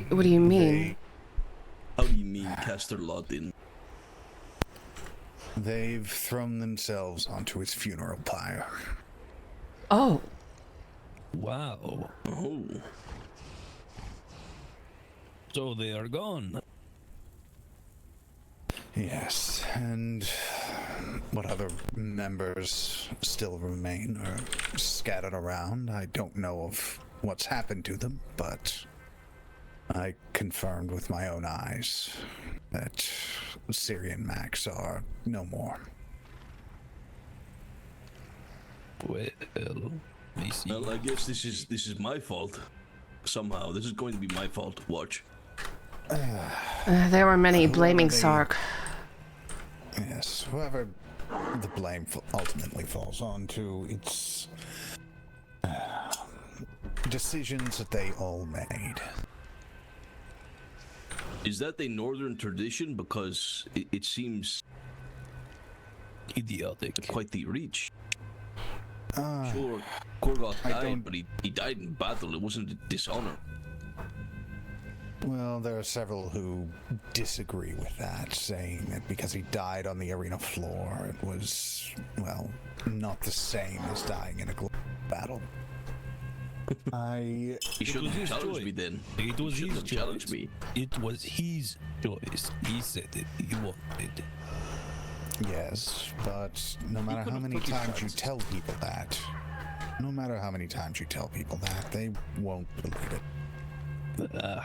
What do you mean? How do you mean cast their lot in? They've thrown themselves onto his funeral pyre. Oh. Wow. Oh. So they are gone. Yes, and what other members still remain are scattered around. I don't know of what's happened to them, but I confirmed with my own eyes that Syrian Max are no more. Well, I see. Well, I guess this is my fault. Somehow, this is going to be my fault. Watch. There were many blaming Sark. Yes, whoever the blame ultimately falls on to, it's decisions that they all made. Is that a northern tradition? Because it seems Idiotic. quite the reach. Sure, Korgoth died, but he died in battle. It wasn't a dishonor. Well, there are several who disagree with that, saying that because he died on the arena floor, it was, well, not the same as dying in a global battle. He shouldn't have challenged me then. It was He shouldn't his have challenged choice. me. It was his choice. He said it. He wanted. Yes, but no matter how many times you tell people that, they won't believe it.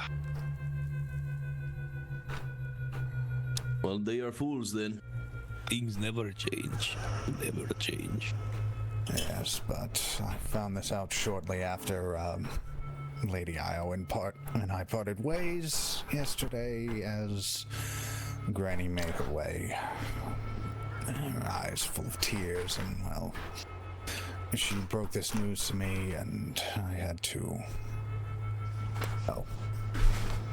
Well, they are fools then. Things never change. Never change. Yes, but I found this out shortly after Lady Io and I parted ways yesterday as Granny made her way. Her eyes full of tears, and well, she broke this news to me, and I had to,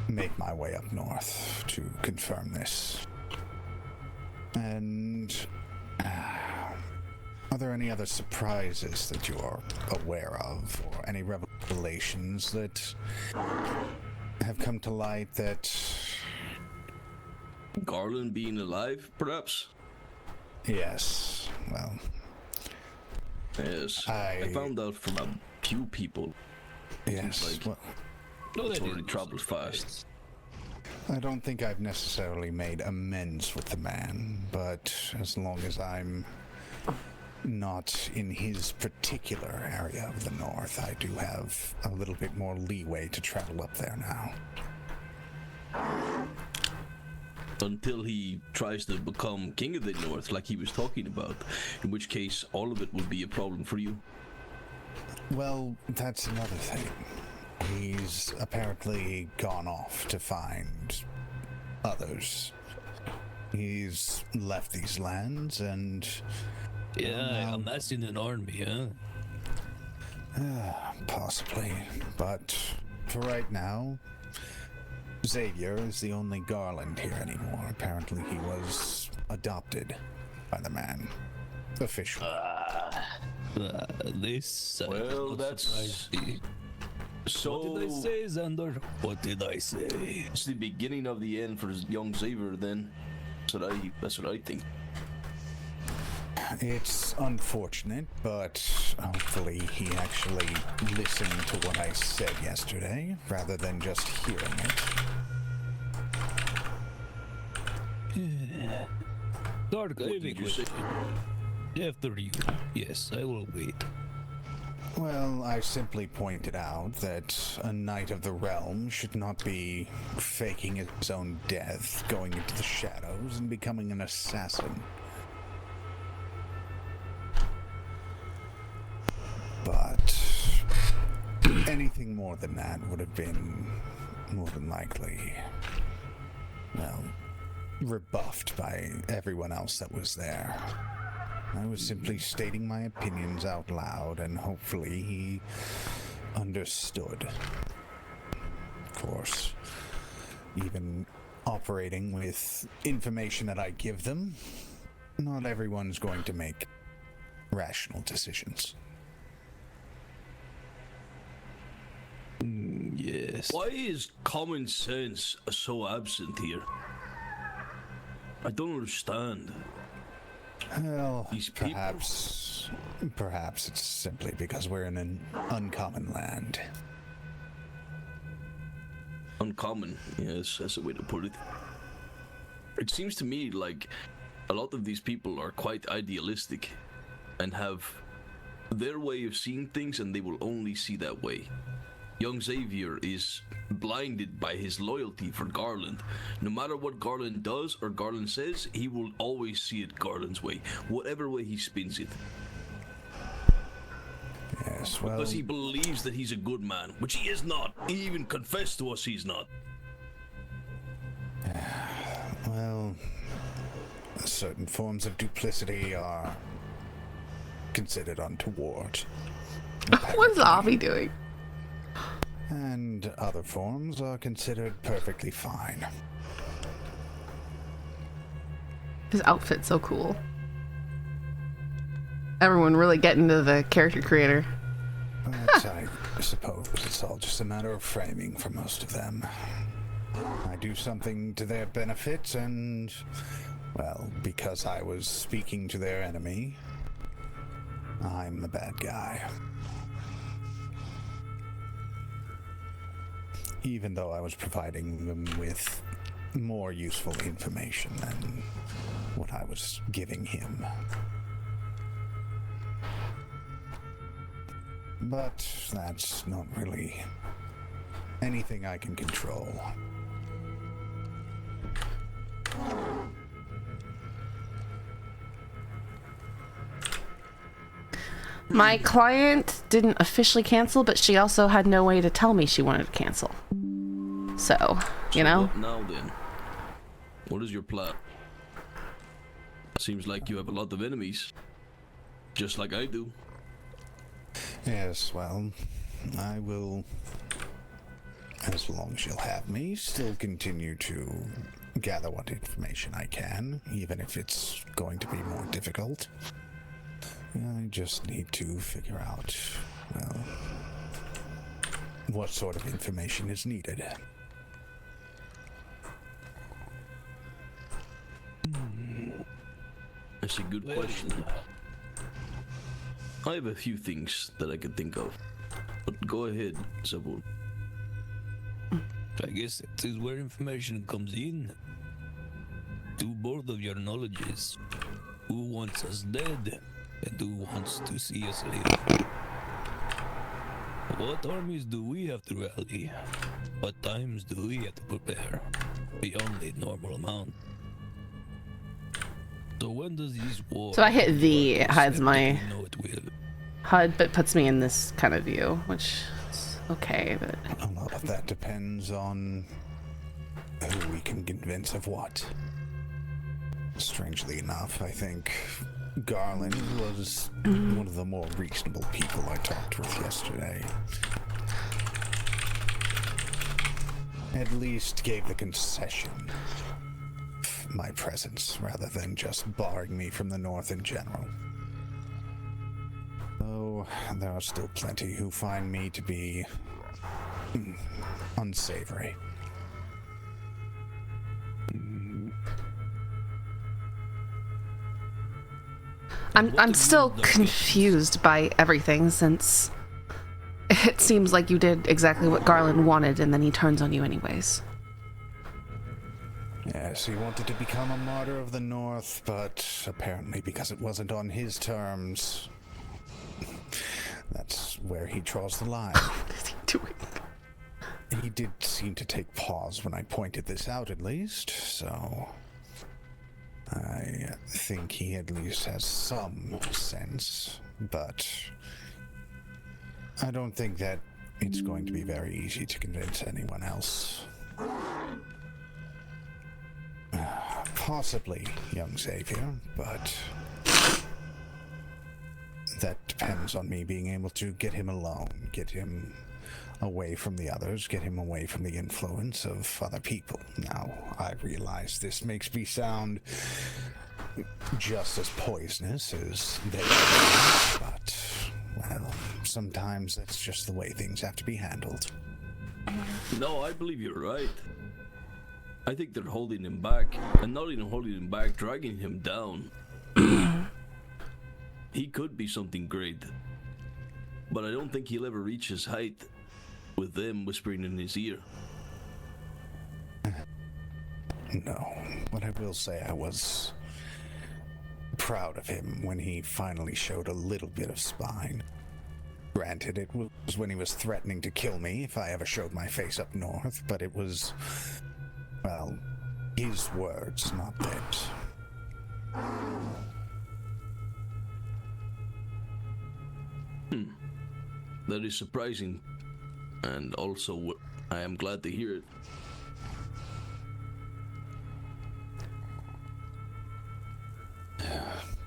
make my way up north to confirm this. And are there any other surprises that you are aware of, or any revelations that have come to light that... Garland being alive, perhaps? Yes, well... Yes, I found out from a few people. Yes, Like, well, it's already traveled fast. I don't think I've necessarily made amends with the man, but as long as I'm not in his particular area of the north, I do have a little bit more leeway to travel up there now. Until he tries to become king of the north, like he was talking about, in which case all of it would be a problem for you. Well, that's another thing. He's apparently gone off to find others. He's left these lands and... Yeah, amassing an army, huh? Possibly, but for right now, Xavier is the only Garland here anymore. Apparently he was adopted by the man. Officially. This... Well, that's... So... What did I say, Xander? What did I say? It's the beginning of the end for young Xavier, then. That's what I think. It's unfortunate, but hopefully he actually listened to what I said yesterday, rather than just hearing it. Dark, I have a did you say? question. After you. Yes, I will wait. Well, I simply pointed out that a Knight of the Realm should not be faking his own death, going into the shadows, and becoming an assassin. But anything more than that would have been more than likely, well, rebuffed by everyone else that was there. I was simply stating my opinions out loud, and hopefully he understood. Of course, even operating with information that I give them, not everyone's going to make rational decisions. Yes. Why is common sense so absent here? I don't understand. Well, These people- perhaps it's simply because we're in an uncommon land. Uncommon, yes, that's a way to put it. It seems to me like a lot of these people are quite idealistic and have their way of seeing things, and they will only see that way. Young Xavier is blinded by his loyalty for Garland. No matter what Garland does or Garland says, he will always see it Garland's way, whatever way he spins it. Yes, well, Because he believes that he's a good man, which he is not. He even confessed to us he's not. well, certain forms of duplicity are considered untoward. What's Avi doing? And other forms are considered perfectly fine. His outfit's so cool. Everyone really getting to the character creator. But I suppose it's all just a matter of framing for most of them. I do something to their benefit, and, well, because I was speaking to their enemy, I'm the bad guy. Even though I was providing them with more useful information than what I was giving him. But that's not really anything I can control. My client didn't officially cancel, but she also had no way to tell me she wanted to cancel. So, you know? What now then? What is your plan? Seems like you have a lot of enemies. Just like I do. Yes, well, I will, as long as you'll have me, still continue to gather what information I can, even if it's going to be more difficult. I just need to figure out, well, what sort of information is needed. That's a good question. I have a few things that I could think of. But go ahead, Sabul. I guess that is where information comes in. To both of your knowledges. Who wants us dead, and who wants to see us live? What armies do we have to rally? What times do we have to prepare? Beyond the normal amount. So when does this war... So I hit V, it hides my know it will. HUD, but puts me in this kind of view, which is okay, but... A lot of that depends on who we can convince of what. Strangely enough, I think Garland was one of the more reasonable people I talked with yesterday. At least gave the concession my presence rather than just barring me from the north in general. Though there are still plenty who find me to be unsavory. I'm still confused by everything, since it seems like you did exactly what Garland wanted and then he turns on you anyways. Yes, he wanted to become a martyr of the North, but apparently because it wasn't on his terms, that's where he draws the line. What is he doing? He did seem to take pause when I pointed this out, at least, so I think he at least has some sense, but I don't think that it's going to be very easy to convince anyone else. Possibly young Xavier, but that depends on me being able to get him alone, get him away from the others, get him away from the influence of other people. Now, I realize this makes me sound just as poisonous as they are, but, well, sometimes that's just the way things have to be handled. No, I believe you're right. I think they're holding him back, and not even holding him back, dragging him down. He could be something great, but I don't think he'll ever reach his height with them whispering in his ear. No, but I will say I was proud of him when he finally showed a little bit of spine. Granted, it was when he was threatening to kill me if I ever showed my face up north, but it was, well, his words, not theirs. That is surprising, and also I am glad to hear it.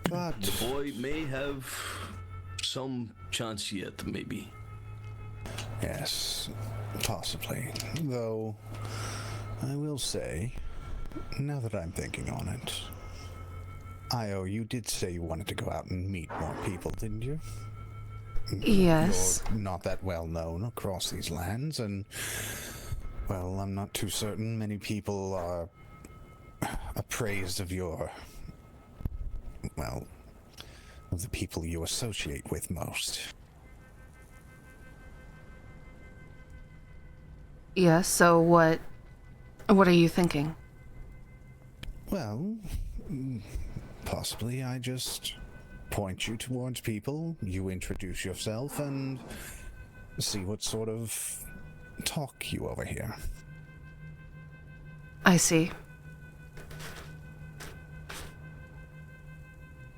But The boy may have some chance yet, maybe. yes, possibly. Though, I will say, now that I'm thinking on it, Io, you did say you wanted to go out and meet more people, didn't you? Yes. You're not that well known across these lands, and, well, I'm not too certain many people are appraised of your, well, of the people you associate with most. Yes, so what are you thinking? Well, possibly I just point you towards people, you introduce yourself, and see what sort of talk you overhear. I see.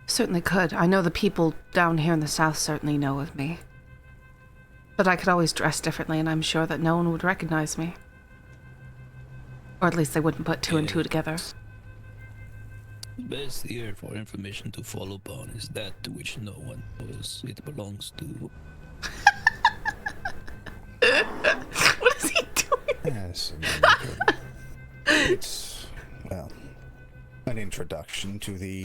Certainly could. I know the people down here in the south certainly know of me. But I could always dress differently, and I'm sure that no one would recognize me. Or at least they wouldn't put two and two together. The best here for information to fall upon is that to which no one knows it belongs to. What is he doing? Yes, it's, well, an introduction to the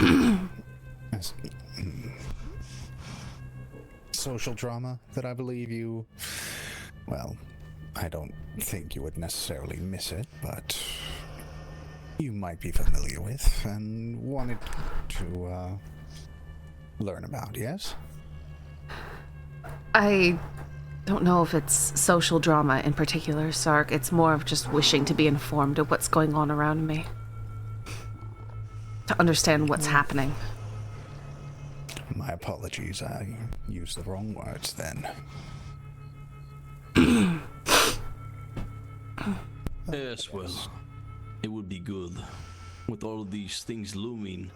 social drama that I believe you, well, I don't think you would necessarily miss it, but you might be familiar with and wanted to learn about, yes? I don't know if it's social drama in particular, Sark. It's more of just wishing to be informed of what's going on around me. To understand what's happening. My apologies, I used the wrong words then. Yes, well, it would be good. With all of these things looming,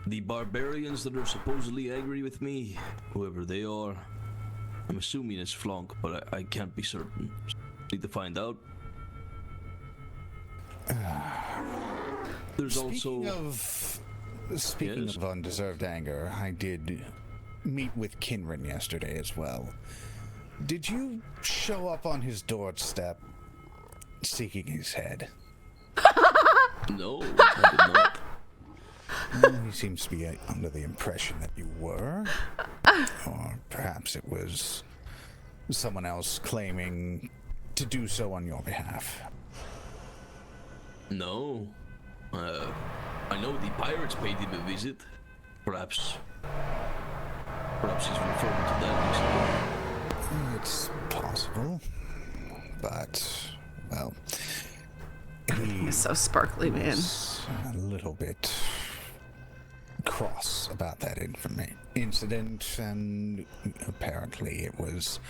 the barbarians that are supposedly angry with me, whoever they are, I'm assuming it's Flonk, but I can't be certain. Need to find out. There's Speaking Yes? of undeserved anger, I did meet with Kinrin yesterday as well. Did you show up on his doorstep seeking his head? No, I did not. He seems to be under the impression that you were. Or perhaps it was someone else claiming to do so on your behalf. No. I know the pirates paid him a visit. Perhaps he's referring to that recently. It's possible. But, well, He's so sparkly, man. was a little bit cross about that incident, and apparently it was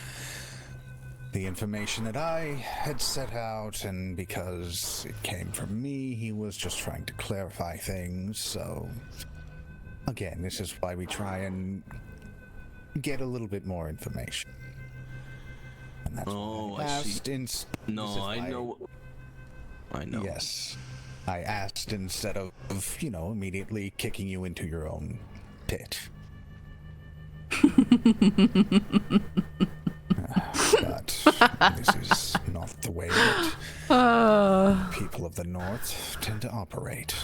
the information that I had set out, and because it came from me, he was just trying to clarify things. So again, this is why we try and get a little bit more information. And that's Oh, why I see. No, this is I why- know. I know. Yes. I asked instead of, immediately kicking you into your own pit. But this is not the way that people of the North tend to operate.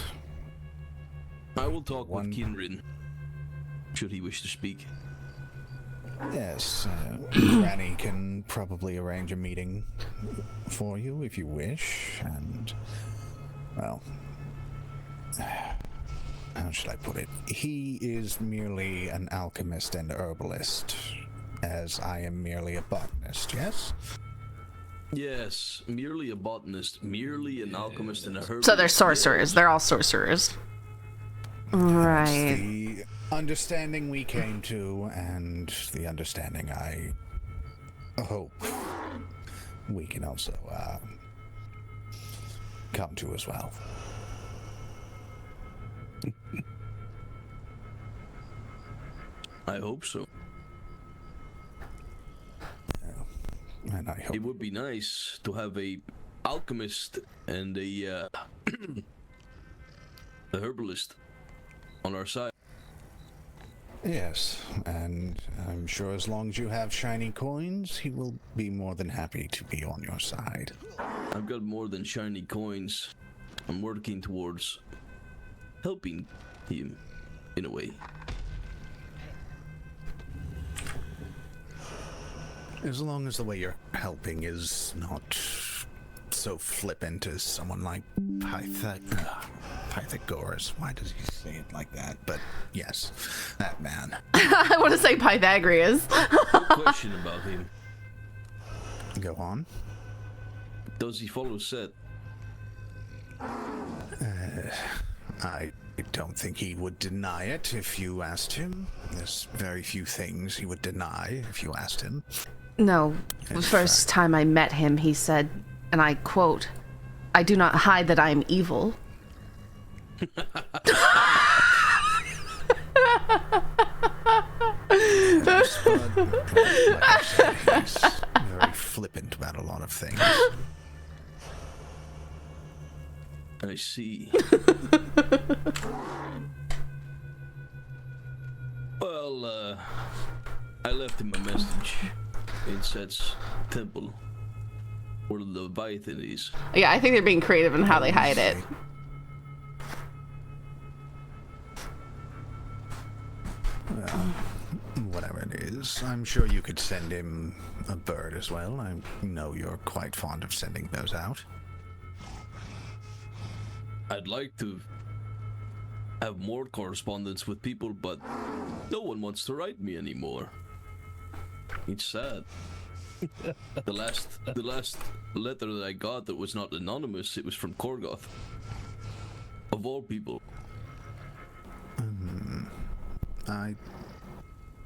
I will talk One- with Kinrin, should he wish to speak. Yes, Granny can probably arrange a meeting for you if you wish, and, well, how should I put it? He is merely an alchemist and herbalist, as I am merely a botanist, yes? Yes, merely a botanist, merely an alchemist and a herbalist. So they're sorcerers. They're all sorcerers. Right. The understanding we came to, and the understanding I hope we can also come to as well. I hope so. And I hope It would be nice to have a alchemist and a herbalist on our side. yes, and I'm sure as long as you have shiny coins, he will be more than happy to be on your side. I've got more than shiny coins. I'm working towards helping him in a way. As long as the way you're helping is not so flippant as someone like Pythagoras. Why does he say it like that? But yes, that man. I want to say Pythagoras. No question about him. Go on. Does he follow set? I don't think he would deny it if you asked him. There's very few things he would deny if you asked him. No, the first time I met him, he said, and I quote, "I do not hide that I am evil." Yes, but, like I said, he's very flippant about a lot of things. I see. Well, I left him a message in Set's temple, where the Leviathan is. Yeah, I think they're being creative in how they hide it. Well, whatever it is, I'm sure you could send him a bird as well. I know you're quite fond of sending those out. I'd like to have more correspondence with people, but no one wants to write me anymore. It's sad. The last letter that I got that was not anonymous, it was from Korgoth. Of all people. I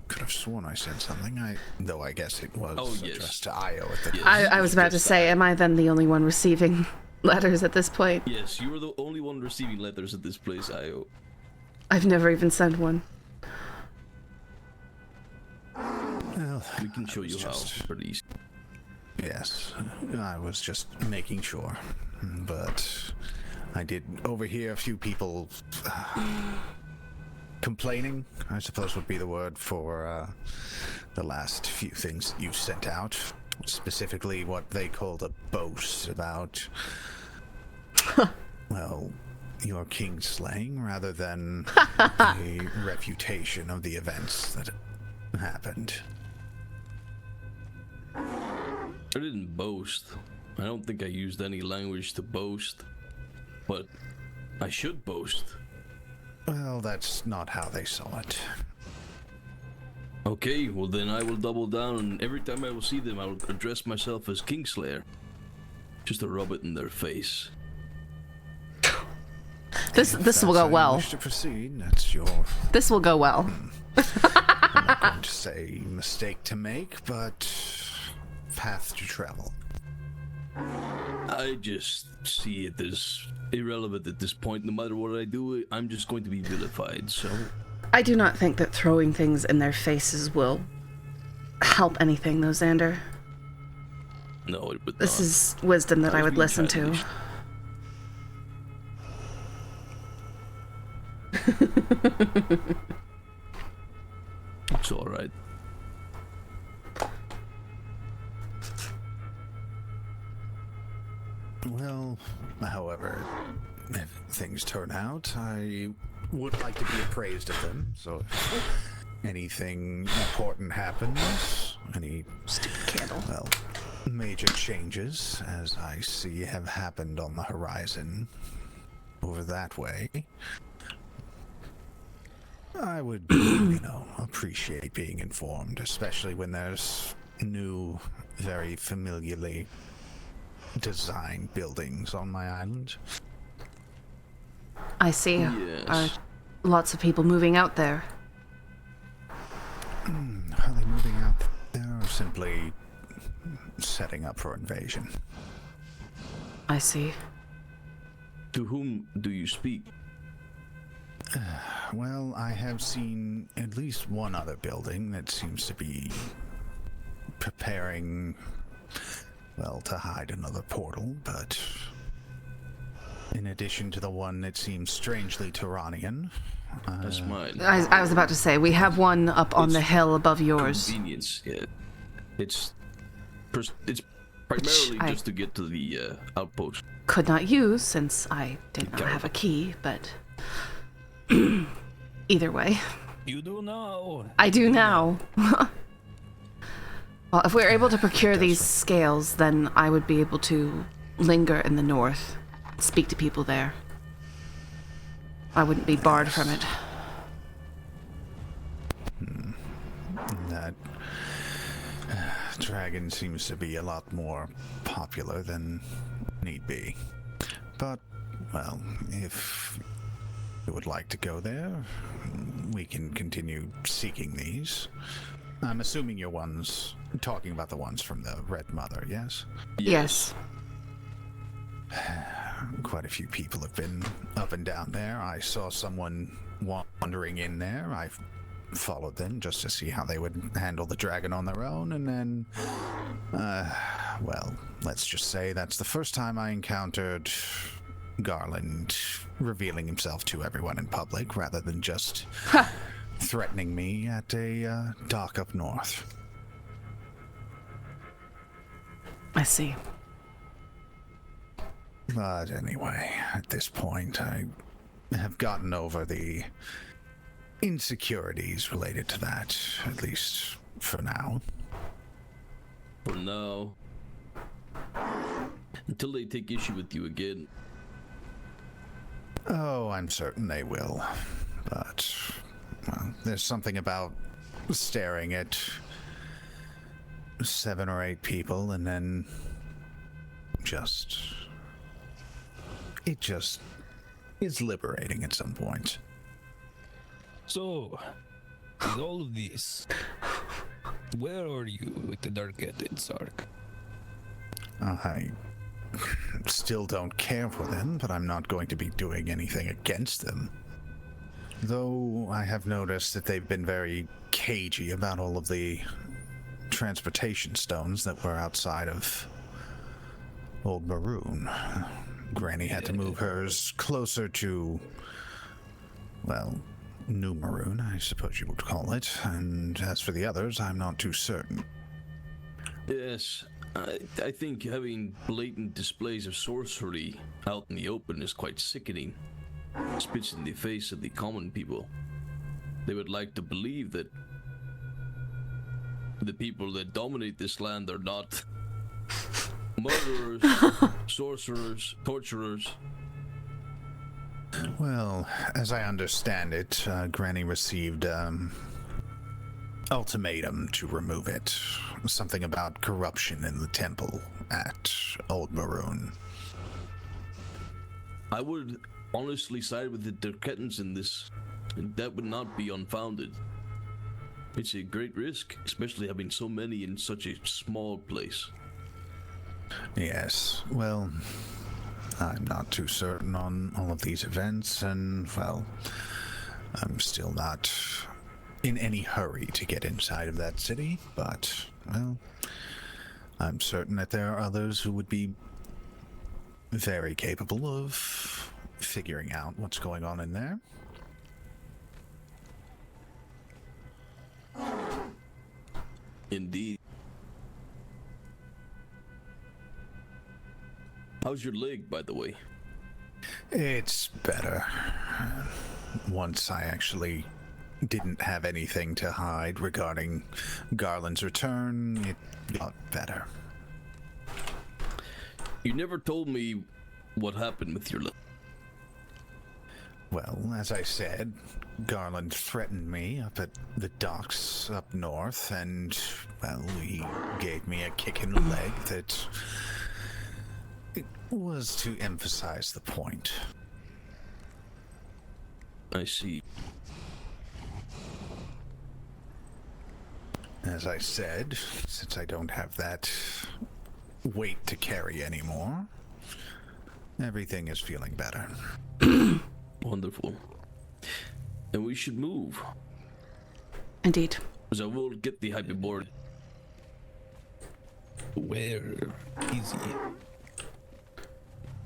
could have sworn I said something, though I guess it was addressed to Io at the Yes. I was about to say, am I then the only one receiving letters at this point? Yes, you were the only one receiving letters at this place, Io. I've never even sent one. Well, We can show you how, pretty easy. yes, I was just making sure. But I did overhear a few people complaining, I suppose would be the word, for the last few things you sent out. Specifically what they called a boast about, well, your king slaying rather than a refutation of the events that happened. I didn't boast. I don't think I used any language to boast. But I should boast. Well, that's not how they saw it. Okay, well then I will double down, and every time I will see them, I will address myself as Kingslayer. Just to rub it in their face. This will go well. Wish to proceed, that's your... This will go well. I'm not going to say mistake to make, but path to travel. I just see it as irrelevant at this point. No matter what I do, I'm just going to be vilified, so... I do not think that throwing things in their faces will help anything, though, Xander. No, it would This not. is wisdom that I would being listen to. childish. It's alright. Well, however, if things turn out, I would like to be appraised of them, so anything important happens, any, Stupid candle. well, major changes, as I see have happened on the horizon over that way, I would, appreciate being informed, especially when there's new, very familiarly designed buildings on my island. I see. Yes. Lots of people moving out there. Are they moving out there or simply setting up for invasion? I see. To whom do you speak? Well, I have seen at least one other building that seems to be preparing, well, to hide another portal, but in addition to the one that seems strangely Turanian. That's mine. I was about to say, we have one up on the hill above yours. Convenience. Yeah. It's primarily I- just to get to the outpost. Could not use since I did not have a key, but either way. You do now. I do now. Well, if we're able to procure these scales, then I would be able to linger in the north, speak to people there. I wouldn't be barred from it. That dragon seems to be a lot more popular than need be. But, well, if you would like to go there, we can continue seeking these. I'm assuming you're talking about the ones from the Red Mother, yes? Yes. Quite a few people have been up and down there. I saw someone wandering in there. I followed them just to see how they would handle the dragon on their own, and then, well, let's just say that's the first time I encountered Garland revealing himself to everyone in public rather than just threatening me at a dock up north. I see. But anyway, at this point, I have gotten over the insecurities related to that, at least for now. For now. Until they take issue with you again. Oh, I'm certain they will. But, well, there's something about staring at 7 or 8 people and then it just is liberating at some point. So, with all of this, where are you with the Dark-Headed Sark? I still don't care for them, but I'm not going to be doing anything against them. Though I have noticed that they've been very cagey about all of the transportation stones that were outside of Old Maroon. Granny had to move hers closer to, well, New Maroon, I suppose you would call it. And as for the others, I'm not too certain. Yes, I think having blatant displays of sorcery out in the open is quite sickening. Spits in the face of the common people. They would like to believe that the people that dominate this land are not murderers, sorcerers, torturers. Well, as I understand it, Granny received ultimatum to remove it. Something about corruption in the temple at Old Maroon. I would honestly side with the Darketans in this. That would not be unfounded. It's a great risk, especially having so many in such a small place. Yes, well, I'm not too certain on all of these events, and, well, I'm still not in any hurry to get inside of that city, but, well, I'm certain that there are others who would be very capable of figuring out what's going on in there. Indeed. How's your leg, by the way? It's better. Once I actually didn't have anything to hide regarding Garland's return, it got better. You never told me what happened with your... Well, as I said, Garland threatened me up at the docks up north, and, well, he gave me a kick in the leg that... It was to emphasize the point. I see. As I said, since I don't have that weight to carry anymore, everything is feeling better. Wonderful. And we should move. Indeed. So we'll get the hyperboard. Where is he?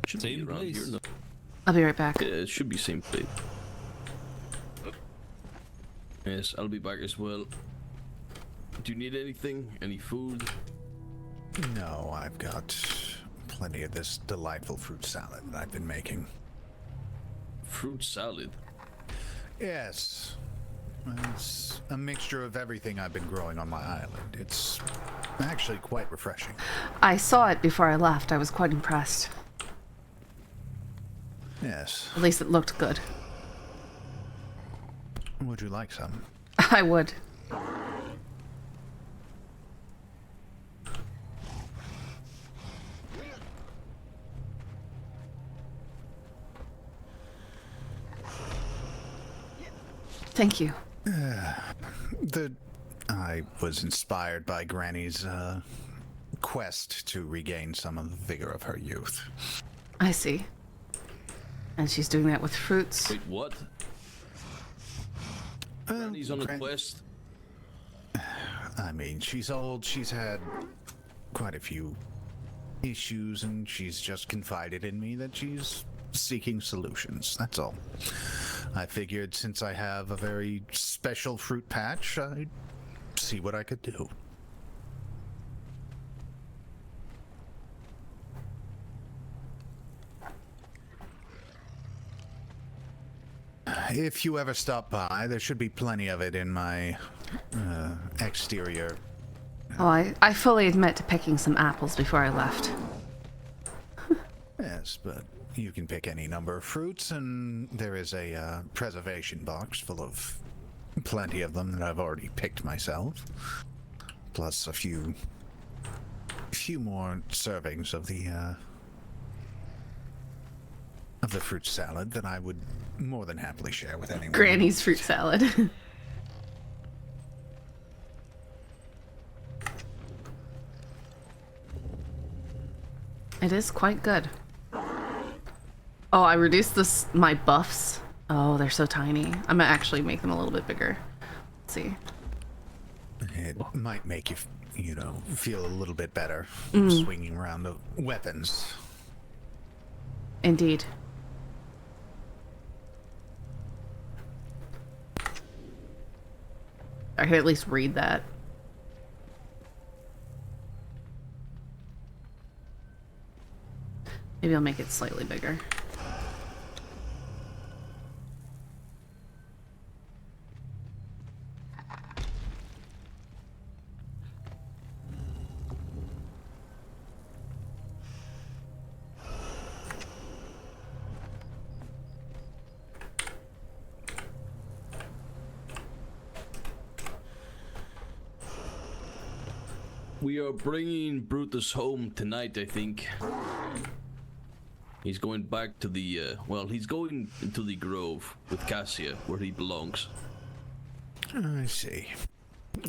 Should Same be around place. here. No. I'll be right back. Yeah, it should be same place. Yes, I'll be back as well. Do you need anything? Any food? No, I've got plenty of this delightful fruit salad that I've been making. Fruit salad? Yes. It's a mixture of everything I've been growing on my island. It's actually quite refreshing. I saw it before I left. I was quite impressed. Yes. At least it looked good. Would you like some? I would. Thank you. I was inspired by Granny's quest to regain some of the vigor of her youth. I see. And she's doing that with fruits. Wait, what? Granny's on a quest? I mean, she's old, she's had quite a few issues, and she's just confided in me that she's seeking solutions, that's all. I figured since I have a very special fruit patch, I'd see what I could do. If you ever stop by, there should be plenty of it in my exterior. Oh, I fully admit to picking some apples before I left. Yes, but you can pick any number of fruits, and there is a preservation box full of plenty of them that I've already picked myself. Plus a few more servings of the fruit salad that I would more than happily share with anyone. Granny's fruit salad. It is quite good. Oh, I reduced my buffs. Oh, they're so tiny. I'm gonna actually make them a little bit bigger. Let's see. It might make you, feel a little bit better swinging around the weapons. Indeed. I can at least read that. Maybe I'll make it slightly bigger. We are bringing Brutus home tonight, I think. He's going back to the, he's going into the grove with Cassia, where he belongs. I see.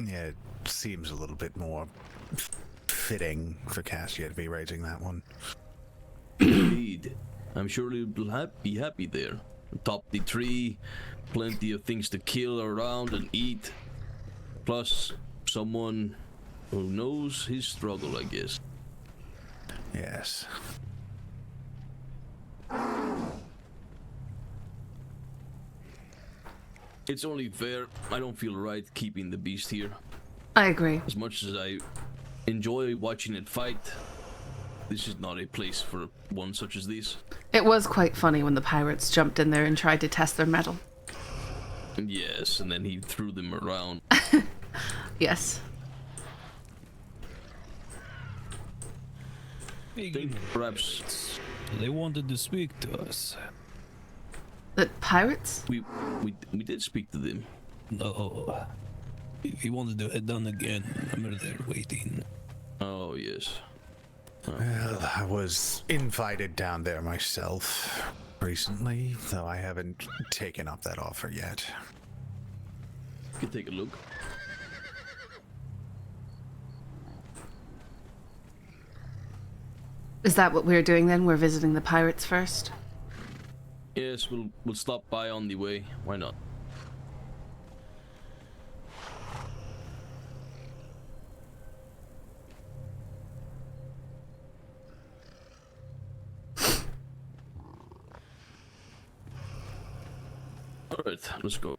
Yeah, it seems a little bit more fitting for Cassia to be raising that one. Indeed. I'm sure he'll be happy there. Atop the tree, plenty of things to kill around and eat. Plus, someone who knows his struggle, I guess. Yes. It's only fair. I don't feel right keeping the beast here. I agree. As much as I enjoy watching it fight, this is not a place for one such as this. It was quite funny when the pirates jumped in there and tried to test their mettle. Yes, and then he threw them around. Yes. Speaking of Perhaps pirates, they wanted to speak to us. The pirates? we did speak to them. No. He wanted to head down again. Remember, they're waiting. Oh yes. Well, I was invited down there myself recently, though I haven't taken up that offer yet. You can take a look. Is that what we're doing then? We're visiting the pirates first? Yes, we'll stop by on the way. Why not? All right, let's go.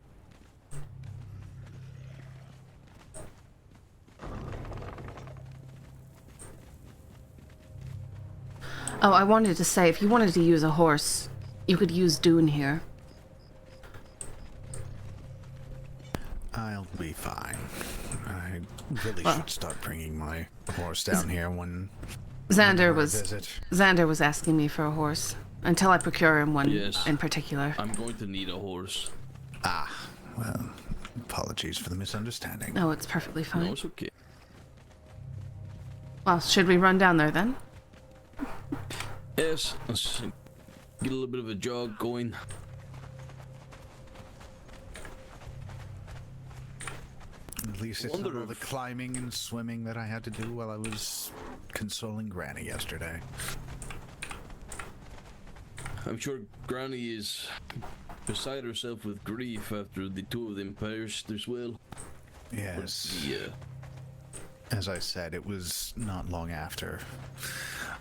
Oh, I wanted to say, if you wanted to use a horse, you could use Dune here. I'll be fine. I really Well- should start bringing my horse down here when Xander I was visit. Xander was asking me for a horse until I procure him one Yes. in particular. I'm going to need a horse. Ah, well, apologies for the misunderstanding. Oh, it's perfectly No, fine. it's okay. Well, should we run down there then? Yes, let's get a little bit of a jog going. At least it's Wonder not all the if- climbing and swimming that I had to do while I was consoling Granny yesterday. I'm sure Granny is beside herself with grief after the two of them perished as well. Yes. Yeah. As I said, it was not long after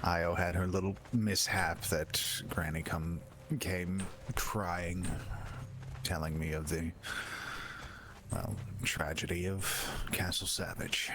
Io had her little mishap that Granny came crying, telling me of the, well, tragedy of Castle Savage.